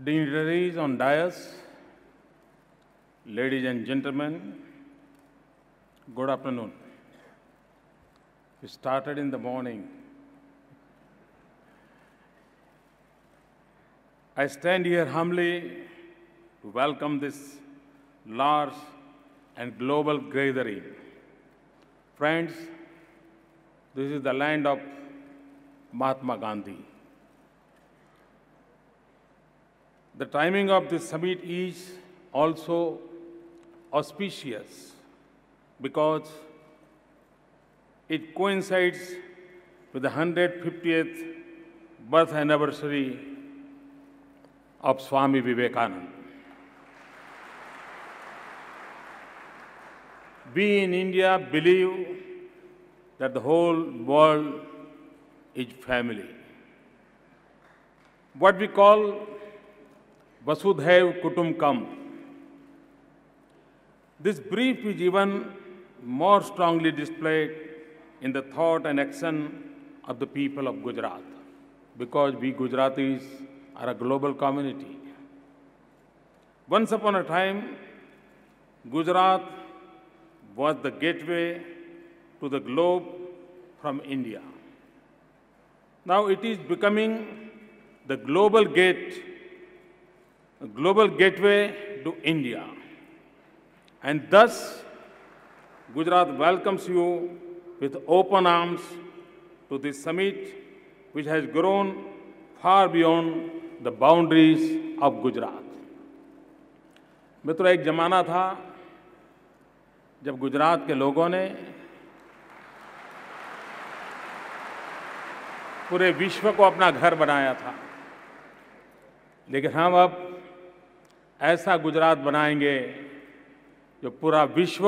Dignitaries on dais, ladies and gentlemen, good afternoon. We started in the morning. I stand here humbly to welcome this large and global gathering. Friends, this is the land of Mahatma Gandhi. The timing of this summit is also auspicious because it coincides with the 150th birth anniversary of Swami Vivekananda. We in India believe that the whole world is family. What we call Vasudhaiv Kutumbakam. This brief is even more strongly displayed in the thought and action of the people of Gujarat, because we Gujaratis are a global community. Once upon a time, Gujarat was the gateway to the globe from India. Now it is becoming the global gateway to India. And thus, Gujarat welcomes you with open arms to this summit, which has grown far beyond the boundaries of Gujarat. मित्रों, एक जमाना था जब गुजरात के लोगों ने पूरे विश्व को अपना घर बनाया था, लेकिन हम अब ऐसा गुजरात बनाएंगे जो पूरा विश्व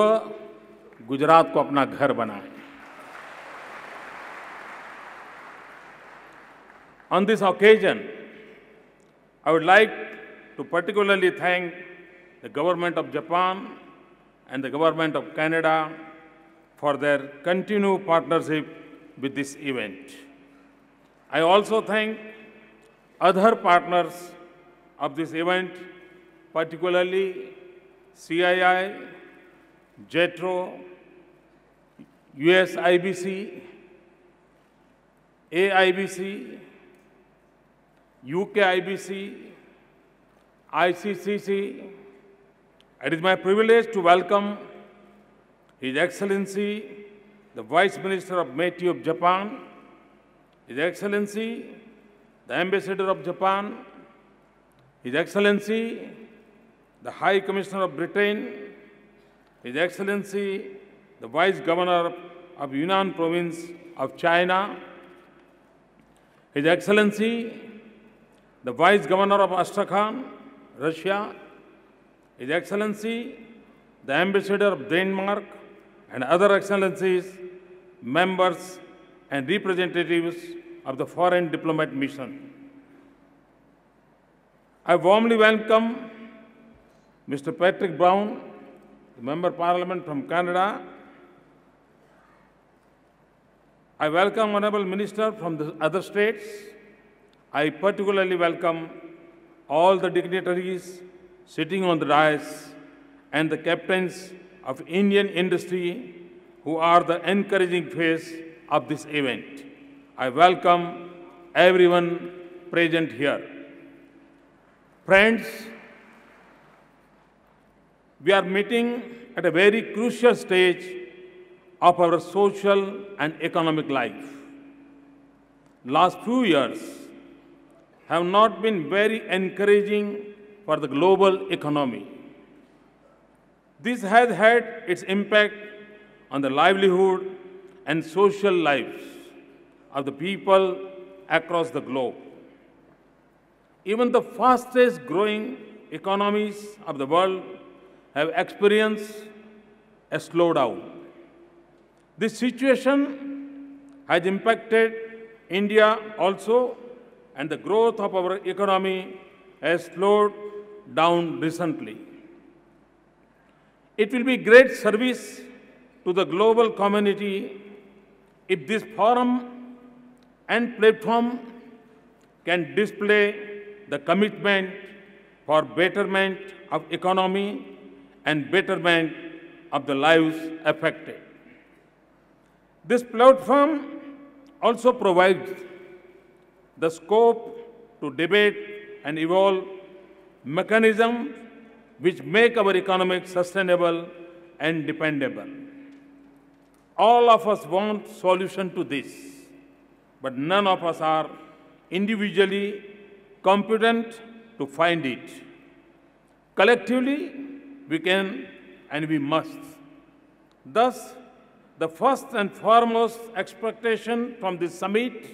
गुजरात को अपना घर बनाए. On this occasion, I would like to particularly thank the government of Japan and the government of Canada for their continued partnership with this event. I also thank other partners of this event, particularly CII, JETRO, USIBC, AIBC, UKIBC, ICCC. It is my privilege to welcome His Excellency, the Vice Minister of METI of Japan, His Excellency, the Ambassador of Japan, His Excellency, the High Commissioner of Britain, His Excellency, the Vice Governor of Yunnan Province of China, His Excellency, the Vice Governor of Astrakhan, Russia, His Excellency, the Ambassador of Denmark, and other excellencies, members and representatives of the Foreign Diplomat Mission. I warmly welcome Mr. Patrick Brown, the Member of Parliament from Canada. I welcome Honourable Minister from the other states. I particularly welcome all the dignitaries sitting on the dais and the captains of Indian industry who are the encouraging face of this event. I welcome everyone present here. Friends, we are meeting at a very crucial stage of our social and economic life. Last few years have not been very encouraging for the global economy. This has had its impact on the livelihood and social lives of the people across the globe. Even the fastest growing economies of the world have experienced a slowdown. This situation has impacted India also, and the growth of our economy has slowed down recently. It will be great service to the global community if this forum and platform can display the commitment for betterment of economy and betterment of the lives affected. This platform also provides the scope to debate and evolve mechanisms which make our economic sustainable and dependable. All of us want solution to this, but none of us are individually competent to find it. Collectively, we can and we must. Thus, the first and foremost expectation from this summit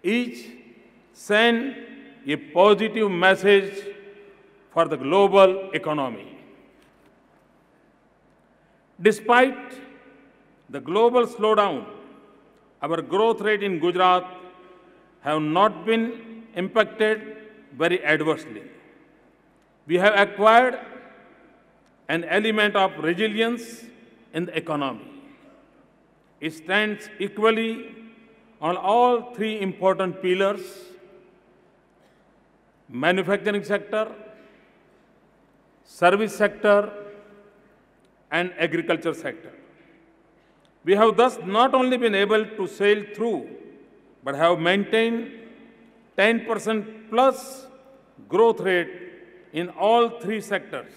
is send a positive message for the global economy. Despite the global slowdown, our growth rate in Gujarat have not been impacted very adversely. We have acquired an element of resilience in the economy. It stands equally on all three important pillars: manufacturing sector, service sector, and agriculture sector. We have thus not only been able to sail through, but have maintained 10% plus growth rate in all three sectors.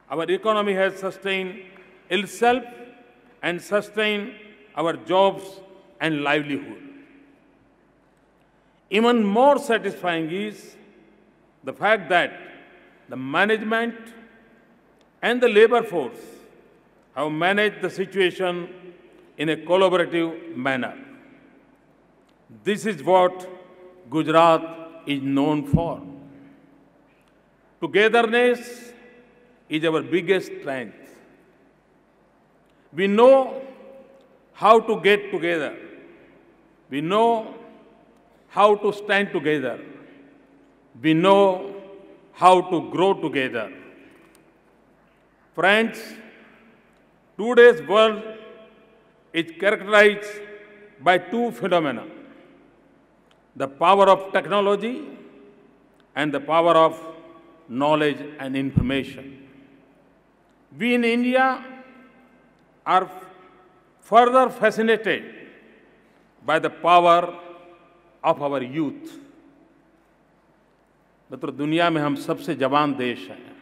Our economy has sustained itself and sustained our jobs and livelihood. Even more satisfying is the fact that the management and the labor force have managed the situation in a collaborative manner. This is what Gujarat is known for. Togetherness is our biggest strength. We know how to get together. We know how to stand together. We know how to grow together. Friends, today's world is characterized by two phenomena: the power of technology and the power of knowledge and information. We in India are further fascinated by the power of our youth. मित्रों, दुनिया में हम सबसे जवान देश हैं।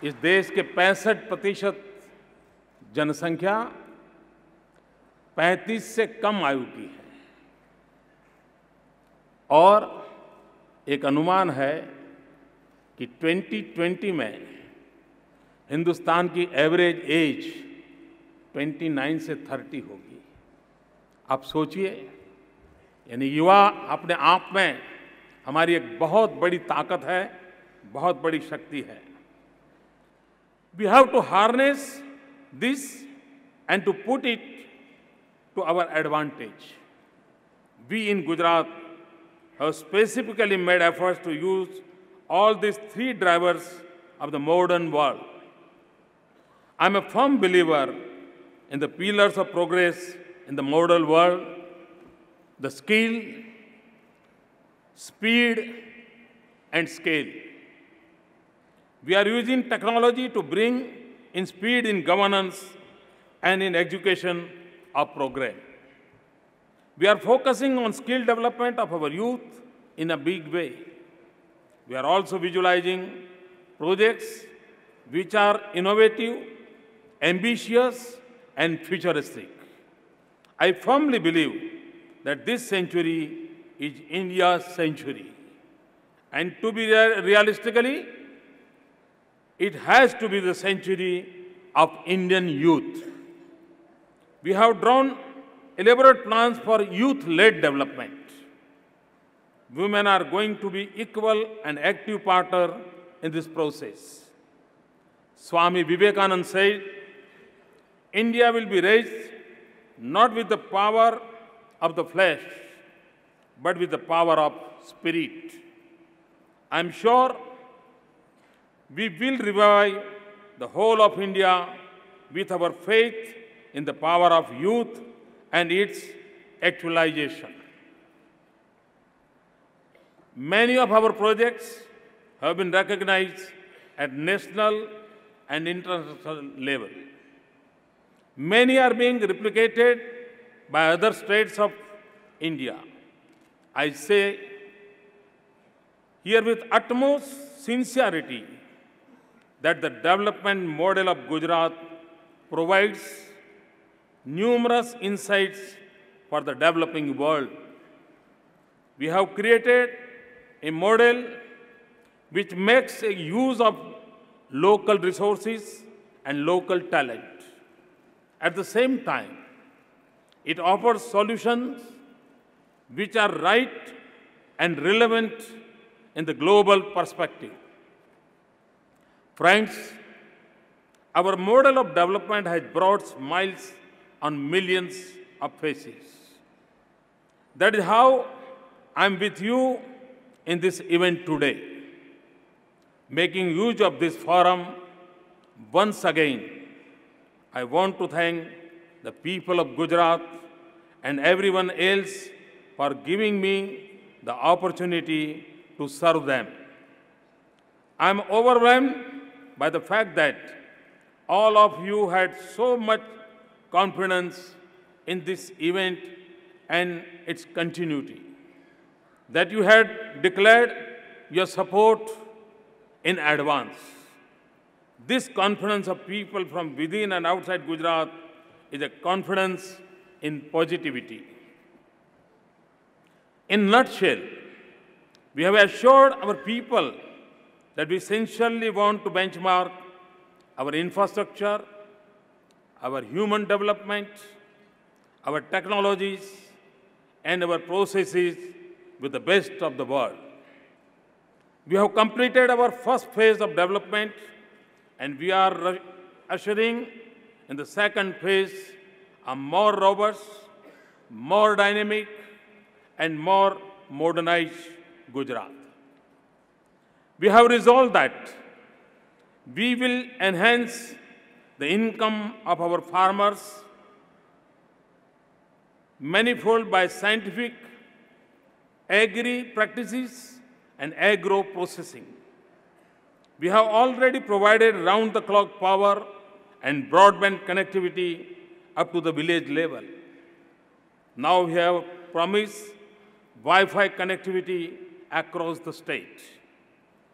इस देश के 65% जनसंख्या 35 से कम आयु की है और एक अनुमान है कि 2020 में हिंदुस्तान की एवरेज एज 29 से 30 होगी। आप सोचिए, यानी युवा अपने आप में हमारी एक बहुत बड़ी ताकत है, बहुत बड़ी शक्ति है। We have to harness this and to put it to our advantage. We in Gujarat have specifically made efforts to use all these three drivers of the modern world. I am a firm believer in the pillars of progress in the modern world: the skill, speed, and scale. We are using technology to bring in speed in governance and in execution of program. We are focusing on skill development of our youth in a big way. We are also visualizing projects which are innovative, ambitious, and futuristic. I firmly believe that this century is India's century. And to be realistically, it has to be the century of Indian youth. We have drawn elaborate plans for youth-led development. Women are going to be equal and active partner in this process. Swami Vivekananda said, India will be raised not with the power of the flesh, but with the power of spirit. I am sure we will revive the whole of India with our faith in the power of youth and its actualization. Many of our projects have been recognized at national and international level. Many are being replicated by other states of India. I say here with utmost sincerity that the development model of Gujarat provides numerous insights for the developing world. We have created a model which makes a use of local resources and local talent. At the same time, it offers solutions which are right and relevant in the global perspective. Friends, our model of development has brought smiles on millions of faces. That is how I am with you in this event today. Making use of this forum, once again, I want to thank the people of Gujarat and everyone else for giving me the opportunity to serve them. I am overwhelmed by the fact that all of you had so much confidence in this event and its continuity, that you had declared your support in advance. This confidence of people from within and outside Gujarat is a confidence in positivity. In a nutshell, we have assured our people that we sincerely want to benchmark our infrastructure, our human development, our technologies, and our processes with the best of the world. We have completed our first phase of development, and we are ushering in the second phase a more robust, more dynamic, and more modernized Gujarat. We have resolved that we will enhance the income of our farmers manifold by scientific agri practices and agro processing. We have already provided round-the-clock power and broadband connectivity up to the village level. Now we have promised Wi-Fi connectivity across the state.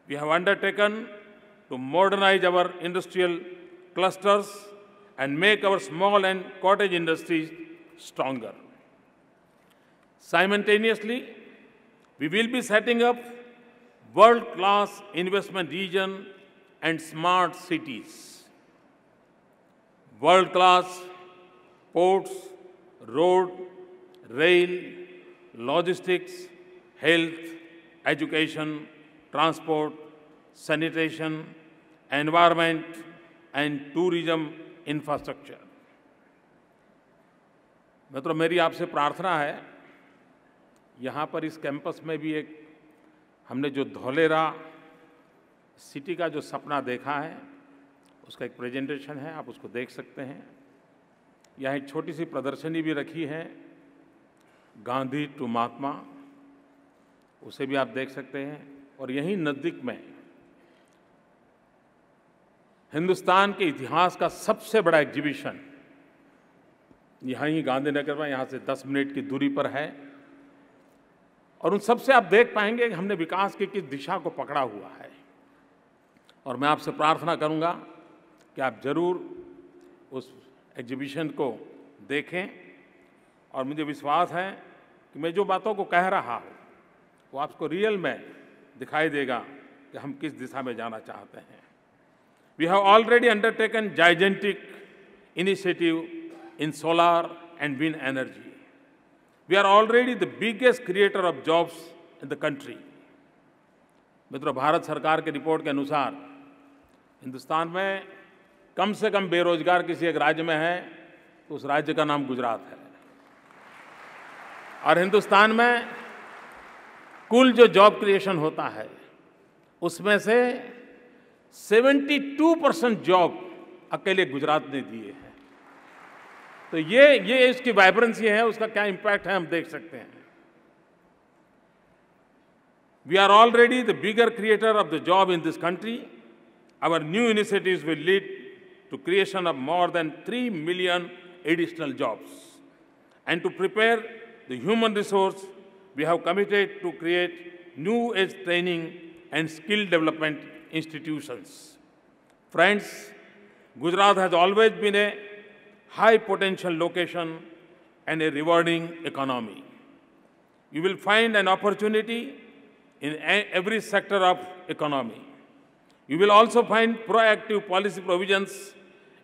We have undertaken to modernize our industrial clusters and make our small and cottage industries stronger. Simultaneously, we will be setting up world-class investment region and smart cities. World-class ports, road, rail, logistics, health, education, transport, sanitation, environment, and tourism infrastructure. मित्रों, मेरी आपसे प्रार्थना है, यहाँ पर इस campus में भी एक हमने जो धौलेरा सिटी का जो सपना देखा है, उसका एक प्रेजेंटेशन है, आप उसको देख सकते हैं। यहाँ एक छोटी सी प्रदर्शनी भी रखी है, गांधी टू महात्मा, उसे भी आप देख सकते हैं। और यहीं नज़दीक में हिंदुस्तान के इतिहास का सबसे बड़ा एग्जीबिशन यहाँ ही गांधीनगर में, यहाँ से 10 मिनट की दूरी पर है। और उन सबसे आप देख पाएंगे कि हमने विकास की किस दिशा को पकड़ा हुआ है। और मैं आपसे प्रार्थना करूंगा कि आप जरूर उस एग्जीबिशन को देखें। और मुझे विश्वास है कि मैं जो बातों को कह रहा हूँ वो आपको रियल में दिखाई देगा कि हम किस दिशा में जाना चाहते हैं। We have already undertaken gigantic initiative in solar and wind energy. We are already the biggest creator of jobs in the country. मित्रों, भारत सरकार की रिपोर्ट के अनुसार हिंदुस्तान में कम से कम बेरोजगार किसी एक राज्य में है तो उस राज्य का नाम गुजरात है। और हिंदुस्तान में कुल जो जॉब क्रिएशन होता है उसमें से 72% जॉब अकेले गुजरात ने दिए हैं। तो ये इसकी वाइब्रेंसी है, उसका क्या इम्पैक्ट है हम देख सकते हैं। We are already the bigger creator of the job in this country. Our new initiatives will lead to creation of more than 3 million additional jobs. And to prepare the human resource, we have committed to create new age training and skill development institutions. Friends, Gujarat has always been a high potential location and a rewarding economy. You will find an opportunity in every sector of economy. You will also find proactive policy provisions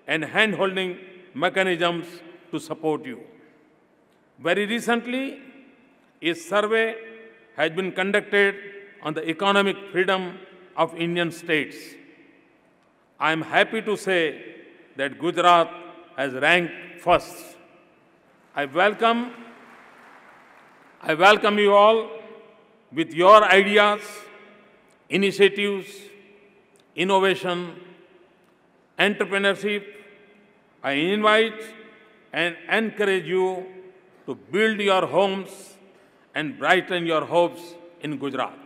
and hand-holding mechanisms to support you. Very recently, a survey has been conducted on the economic freedom of Indian states. I am happy to say that Gujarat has ranked first. I welcome you all with your ideas, initiatives, innovation, entrepreneurship. I invite and encourage you to build your homes and brighten your hopes in Gujarat.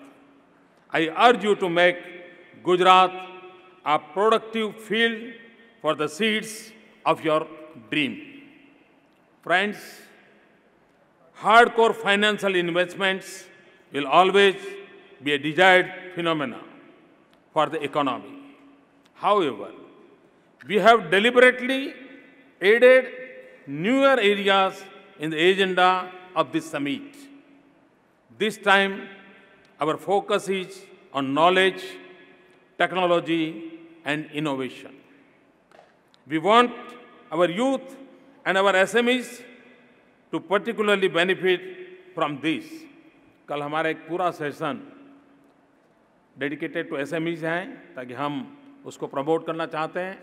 I urge you to make Gujarat a productive field for the seeds of your dream. Friends, hardcore financial investments will always be a desired phenomenon for the economy. However, we have deliberately added newer areas in the agenda of this summit. This time, our focus is on knowledge, technology, and innovation. We want our youth and our SMEs to particularly benefit from this. कल हमारा एक पूरा session dedicated to SMEs हैं ताकि हम उसको promote करना चाहते हैं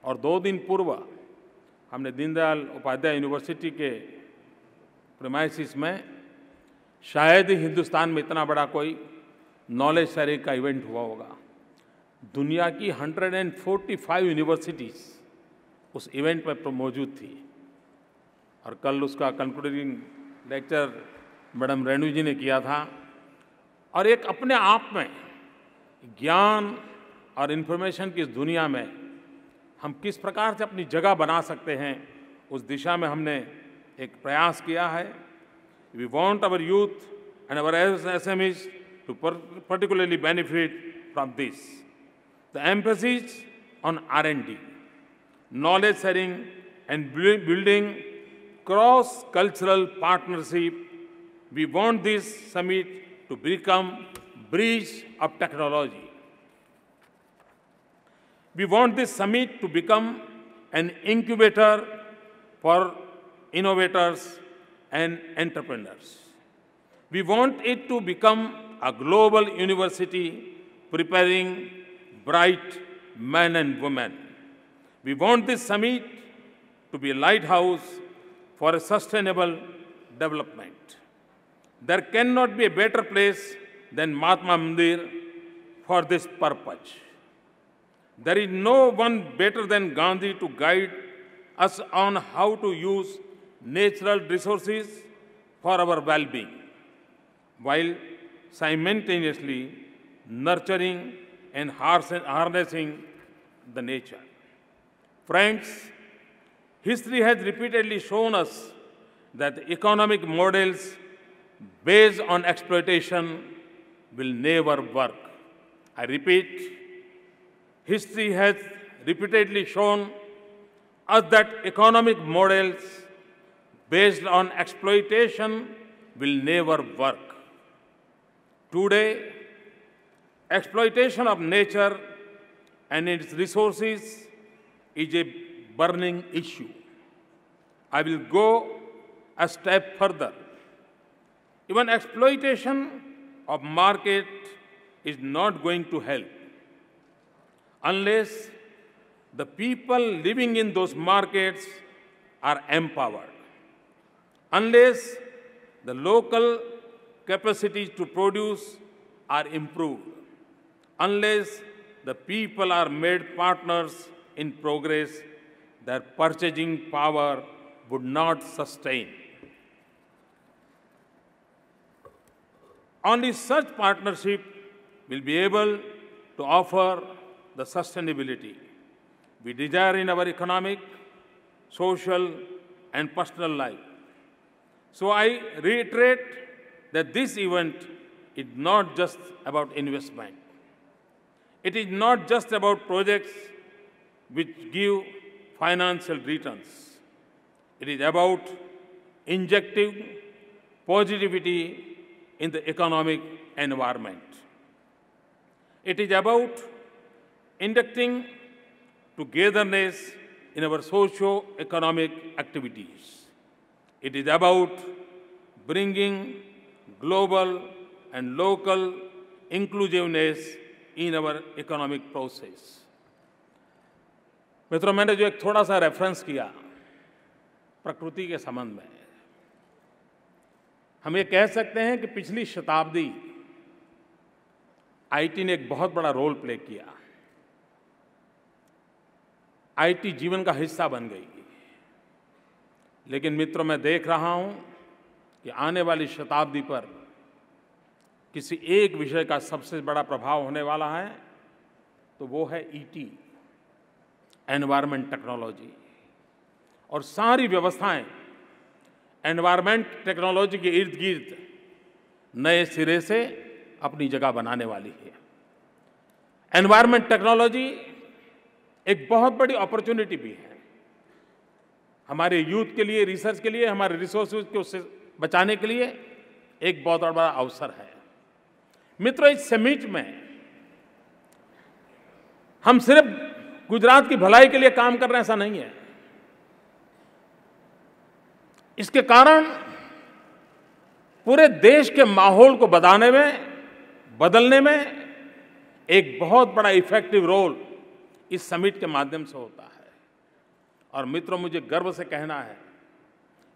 और 2 दिन पूर्व हमने दीनदयाल उपाध्याय यूनिवर्सिटी के प्रीमाइसिस में शायद ही हिंदुस्तान में इतना बड़ा कोई नॉलेज शेयरिंग का इवेंट हुआ होगा। दुनिया की 145 यूनिवर्सिटीज़ उस इवेंट में मौजूद थी और कल उसका कंक्लूडिंग लेक्चर मैडम रेणु जी ने किया था। और एक अपने आप में ज्ञान और इन्फॉर्मेशन की इस दुनिया में हम किस प्रकार से अपनी जगह बना सकते हैं, उस दिशा में हमने एक प्रयास किया है। We want our youth and our SMEs to particularly benefit from this. The emphasis on R&D, knowledge sharing and building cross-cultural partnership. We want this summit to become bridge of technology. We want this summit to become an incubator for innovators and entrepreneurs. We want it to become a global university preparing bright men and women. We want this summit to be a lighthouse for a sustainable development. There cannot be a better place than Mahatma Mandir for this purpose. There is no one better than Gandhi to guide us on how to use natural resources for our well-being, while simultaneously nurturing and harnessing the nature. Friends, history has repeatedly shown us that economic models based on exploitation will never work. I repeat, history has repeatedly shown us that economic models based on exploitation will never work. Today, exploitation of nature and its resources is a burning issue. I will go a step further. Even exploitation of market is not going to help unless the people living in those markets are empowered, unless the local capacities to produce are improved, unless the people are made partners in progress, their purchasing power would not sustain. Only such partnership will be able to offer the sustainability we desire in our economic, social, and personal life. So I reiterate that this event is not just about investment. It is not just about projects which give financial returns. It is about injecting positivity in the economic environment. It is about inducting togetherness in our socio-economic activities. It is about bringing global and local inclusiveness in our economic process. मित्रों, मैंने जो एक थोड़ा सा reference किया प्रकृति के संबंध में, हम ये कह सकते हैं कि पिछली शताब्दी आईटी ने एक बहुत बड़ा रोल प्ले किया। आईटी जीवन का हिस्सा बन गई। लेकिन मित्रों, मैं देख रहा हूं कि आने वाली शताब्दी पर किसी एक विषय का सबसे बड़ा प्रभाव होने वाला है, तो वो है ईटी, एनवायरमेंट टेक्नोलॉजी। और सारी व्यवस्थाएं एनवायरमेंट टेक्नोलॉजी के इर्द गिर्द नए सिरे से अपनी जगह बनाने वाली है। एनवायरमेंट टेक्नोलॉजी एक बहुत बड़ी अपॉर्चुनिटी भी है हमारे यूथ के लिए, रिसर्च के लिए, हमारे रिसोर्सेज को उससे बचाने के लिए एक बहुत बड़ा अवसर है। मित्रों, इस समिट में हम सिर्फ गुजरात की भलाई के लिए काम कर रहे हैं, ऐसा नहीं है। इसके कारण पूरे देश के माहौल को बदलने में एक बहुत बड़ा इफेक्टिव रोल इस समिट के माध्यम से होता है। और मित्रों, मुझे गर्व से कहना है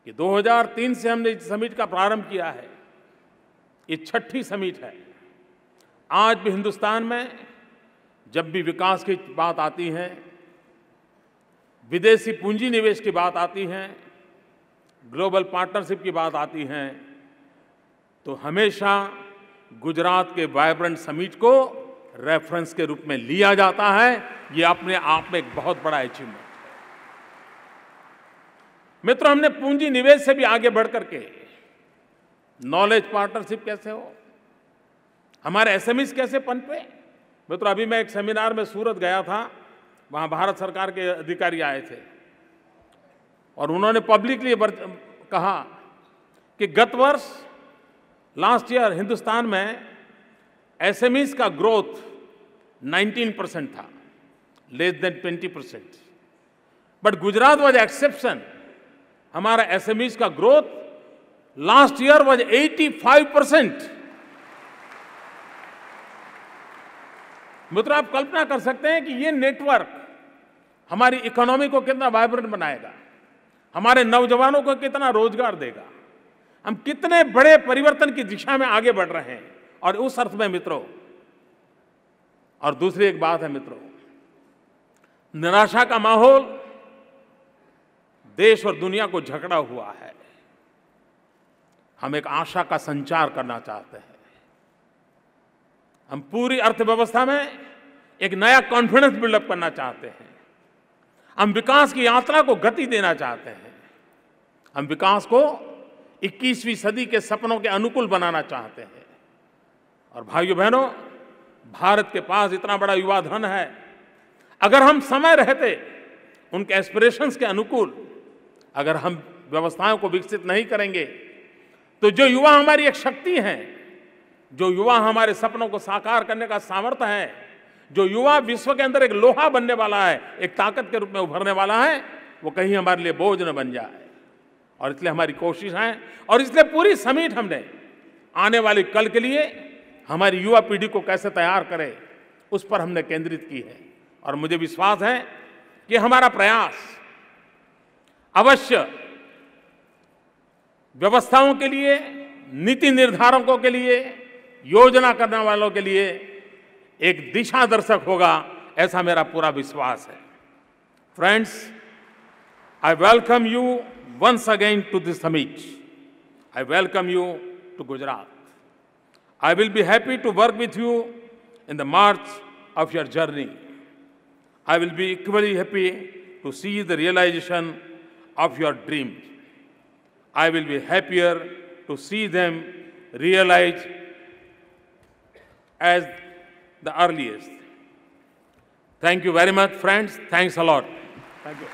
कि 2003 से हमने इस समिट का प्रारंभ किया है। ये छठी समिट है। आज भी हिंदुस्तान में जब भी विकास की बात आती है, विदेशी पूंजी निवेश की बात आती है, ग्लोबल पार्टनरशिप की बात आती है, तो हमेशा गुजरात के वाइब्रेंट समिट को रेफरेंस के रूप में लिया जाता है। ये अपने आप में एक बहुत बड़ा अचीवमेंट है। मित्रों, हमने पूंजी निवेश से भी आगे बढ़ करके नॉलेज पार्टनरशिप कैसे हो, हमारे एसएमईज कैसे पनपे। मित्रों, अभी मैं एक सेमिनार में सूरत गया था, वहां भारत सरकार के अधिकारी आए थे और उन्होंने पब्लिकली कहा कि गत वर्ष लास्ट ईयर हिंदुस्तान में एसएमईज का ग्रोथ 19% था, less than 20%। But Gujarat was exception. हमारा एसएमईज का ग्रोथ लास्ट ईयर वाज 85%। मित्रों, आप कल्पना कर सकते हैं कि ये नेटवर्क हमारी इकोनॉमी को कितना वाइब्रेंट बनाएगा, हमारे नौजवानों को कितना रोजगार देगा, हम कितने बड़े परिवर्तन की दिशा में आगे बढ़ रहे हैं। और उस अर्थ में मित्रों, और दूसरी एक बात है मित्रों, निराशा का माहौल देश और दुनिया को जकड़ा हुआ है। हम एक आशा का संचार करना चाहते हैं। हम पूरी अर्थव्यवस्था में एक नया कॉन्फिडेंस बिल्डअप करना चाहते हैं। हम विकास की यात्रा को गति देना चाहते हैं। हम विकास को 21वीं सदी के सपनों के अनुकूल बनाना चाहते हैं। और भाइयों बहनों, भारत के पास इतना बड़ा युवा धन है। अगर हम समय रहते उनके एस्पिरेशंस के अनुकूल अगर हम व्यवस्थाओं को विकसित नहीं करेंगे, तो जो युवा हमारी एक शक्ति है, जो युवा हमारे सपनों को साकार करने का सामर्थ्य है, जो युवा विश्व के अंदर एक लोहा बनने वाला है, एक ताकत के रूप में उभरने वाला है, वो कहीं हमारे लिए बोझ न बन जाए। और इसलिए हमारी कोशिश है, और इसलिए पूरी समिट हमने आने वाले कल के लिए हमारी युवा पीढ़ी को कैसे तैयार करें, उस पर हमने केंद्रित की है। और मुझे विश्वास है कि हमारा प्रयास अवश्य व्यवस्थाओं के लिए, नीति निर्धारकों के लिए, योजना करने वालों के लिए एक दिशा दर्शक होगा, ऐसा मेरा पूरा विश्वास है। Friends, I welcome you once again to this summit. I welcome you to Gujarat. I will be happy to work with you in the march of your journey. I will be equally happy to see the realization of your dreams. I will be happier to see them realized as the earliest. Thank you very much, friends. Thanks a lot. Thank you.